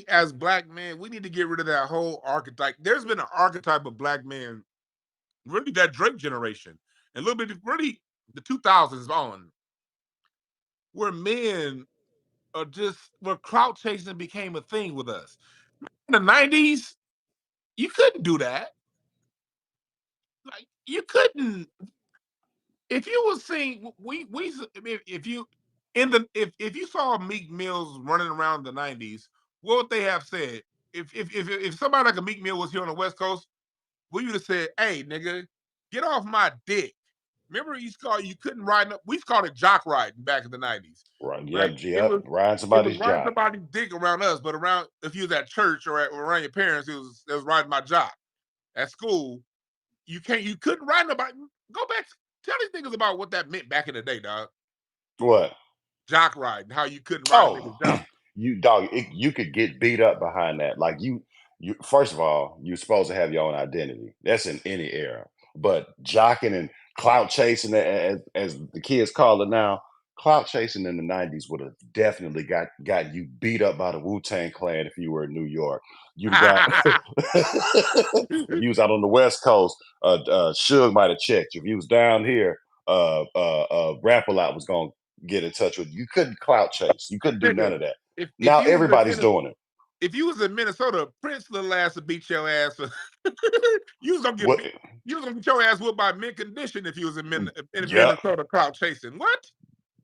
as black men, we need to get rid of that whole archetype. There's been an archetype of black men, really that Drake generation, and a little bit really the 2000s on, where men are just where clout chasing became a thing with us. In the 90s, you couldn't do that. Like you couldn't if you was seeing we if you in the if you saw Meek Mills running around the 90s, what would they have said? If somebody like a Meek Mill was here on the West Coast, we would have said, "Hey, nigga, get off my dick." Remember, you couldn't ride. We called it jock riding back in the 90s. Right. Like Yep. Yep. Riding it was somebody's riding job. somebody's dick around us, but around if you was at church or around your parents, it was riding my jock. At school, you couldn't ride nobody. Go back, tell these niggas about what that meant back in the day, dog. What? Jock riding, how you couldn't ride a Oh, nigga's jock. you dog. You could get beat up behind that. Like you. First of all, you're supposed to have your own identity. That's in any era. But jocking and clout chasing, as the kids call it now, clout chasing in the '90s would have definitely got you beat up by the Wu-Tang Clan if you were in New York. You'd have got if you was out on the West Coast, Suge might have checked you. If you was down here, Rap-A-Lot was gonna get in touch with you. You couldn't clout chase. You couldn't do none Nigga, of that. if Now you was in everybody's doing it. if you was in Minnesota, Prince little ass would beat your ass. You was gonna get What? beat. You was gonna get your ass whooped by mint condition if you was in Yep. Minnesota clout chasing. What?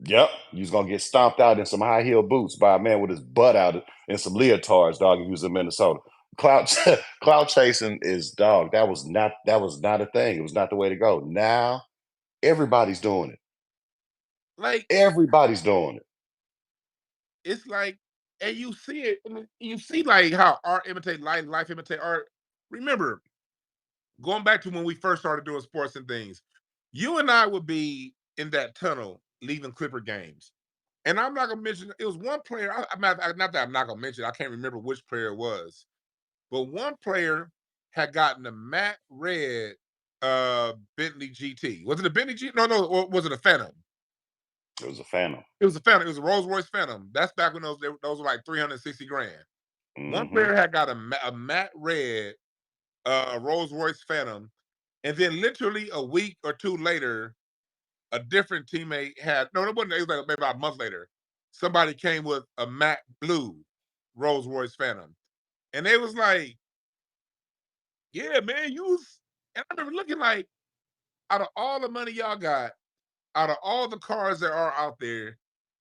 Yep. You was gonna get stomped out in some high heel boots by a man with his butt out in some leotards, dog. If you was in Minnesota. Clout clout chasing is dog. That was not a thing. It was not the way to go. Now everybody's doing it. Like Everybody's doing it. it's like, and you see it, and you see like how art imitate life, life imitate art. Remember, going back to when we first started doing sports and things, you and I would be in that tunnel leaving Clipper games. And I'm not gonna mention it was one player. Not that I'm not gonna mention. I can't remember which player it was, but one player had gotten a matte red Bentley GT. Was it a Bentley GT? No, no, or was it a Phantom? It was a phantom. It was a Phantom. It was a Rolls Royce Phantom. That's back when those were like 360 grand. One Hmm. player had got a matte red Rolls Royce Phantom, and then literally a week or two later, a different teammate had no, it wasn't. It was like maybe about a month later. Somebody came with a matte blue Rolls Royce Phantom, and they was like, "Yeah, man, you was." And I remember looking like, out of all the money y'all got, out of all the cars that are out there,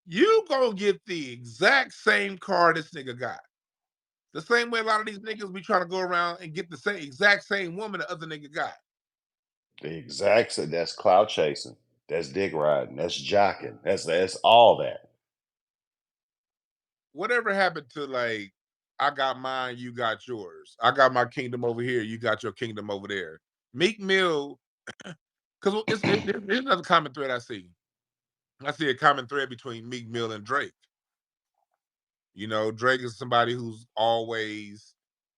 you gonna get the exact same car this nigga got. The same way a lot of these niggas be trying to go around and get the same exact same woman the other nigga got. The exact that's cloud chasing. That's dick riding. That's jocking. That's all that. Whatever happened to like, I got mine, you got yours. I got my kingdom over here, you got your kingdom over there. Meek Mill, because here's another common thread I see. I see a common thread between Meek Mill and Drake. You know, Drake is somebody who's always,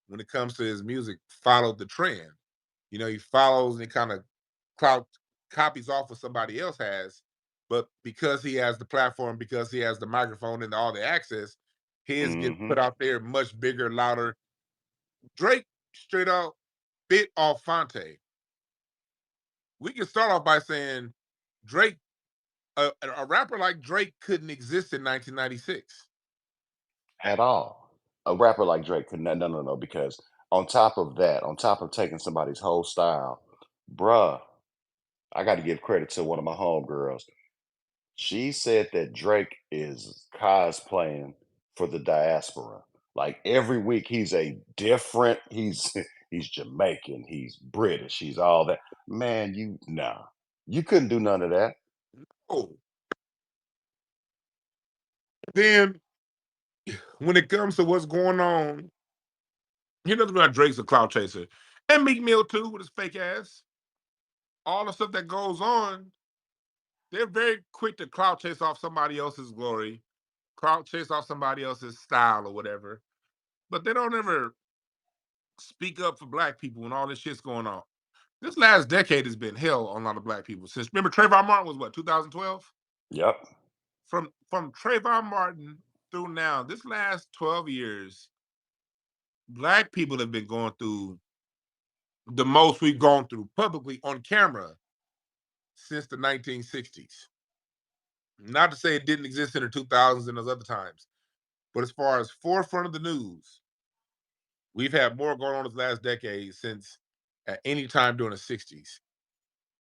when it comes to his music, followed the trend. You know, he follows and he kind of clout copies off what somebody else has, but because he has the platform, because he has the microphone and all the access, his gets Hmm. put out there much bigger, louder. Drake straight out bit off Fonte. We can start off by saying Drake, a rapper like Drake couldn't exist in 1996. At all. A rapper like Drake could not. No, no, no. Because on top of that, on top of taking somebody's whole style, bruh, I got to give credit to one of my homegirls. She said that Drake is cosplaying for the diaspora. Like every week he's a different, he's Jamaican, he's British, he's all that. Man, you nah. You couldn't do none of that. Oh, then when it comes to what's going on, you know about Drake's a cloud chaser, and Meek Mill too with his fake ass. All the stuff that goes on, they're very quick to cloud chase off somebody else's glory, cloud chase off somebody else's style or whatever. But they don't ever speak up for black people when all this shit's going on. This last decade has been hell on a lot of black people. Since remember Trayvon Martin was what 2012. Yep. From Trayvon Martin through now, this last 12 years, Black people have been going through the most we've gone through publicly on camera since the 1960s. Not to say it didn't exist in the 2000s and those other times, but as far as forefront of the news, we've had more going on this last decade since at any time during the 60s.